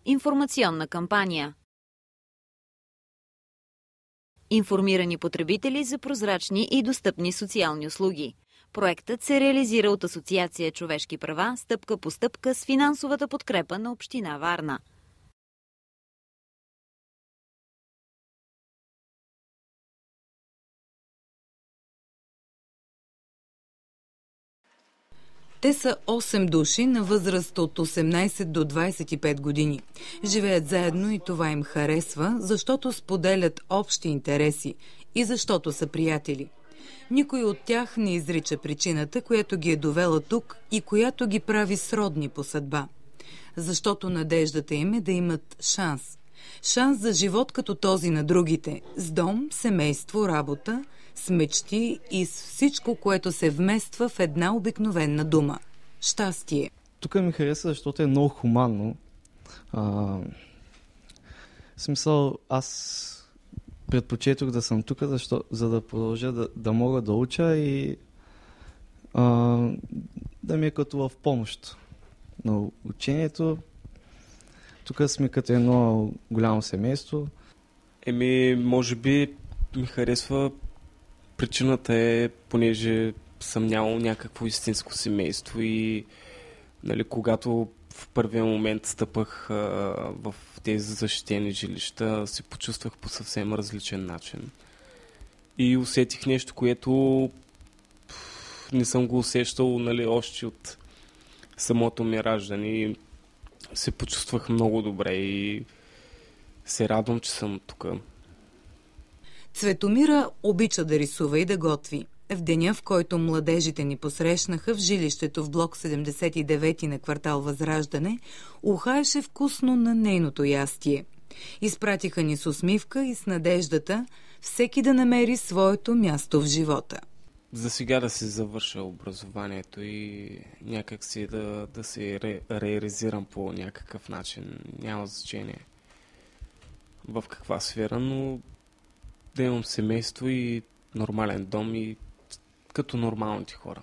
Информационна кампания. Информирани потребители за прозрачни и достъпни социални услуги. Проектът се реализира от Асоциация Човешки права стъпка по стъпка с финансовата подкрепа на Община Варна. Те са 8 души на възраст от 18 до 25 години. Живеят заедно и това им харесва, защото споделят общи интереси и защото са приятели. Никой от тях не изрича причината, която ги е довела тук и която ги прави сродни по съдба. Защото надеждата им е да имат шанс. Шанс за живот като този на другите, с дом, семейство, работа, с мечти и с всичко, което се вмества в една обикновена дума. Щастие. Тук ми хареса, защото е много хуманно. В смисъл, аз предпочетох да съм тук, за да продължа да мога да уча и да ми е като в помощ на учението. Тук сме като едно голямо семейство. Може би ми харесва. Причината е, понеже съм нямал някакво истинско семейство и когато в първия момент стъпах в тези защитени жилища, се почувствах по съвсем различен начин. И усетих нещо, което не съм го усещал още от самото ми раждане. И се почувствах много добре и се радвам, че съм тук. Цветомира обича да рисува и да готви. В деня, в който младежите ни посрещнаха в жилището в блок 79 на квартал Възраждане, ухаеше вкусно на нейното ястие. Изпратиха ни с усмивка и с надеждата всеки да намери своето място в живота. За сега да си завърша образованието и някак си да се реализирам по някакъв начин. Няма значение в каква сфера, но да имам семейство и нормален дом и като нормалните хора.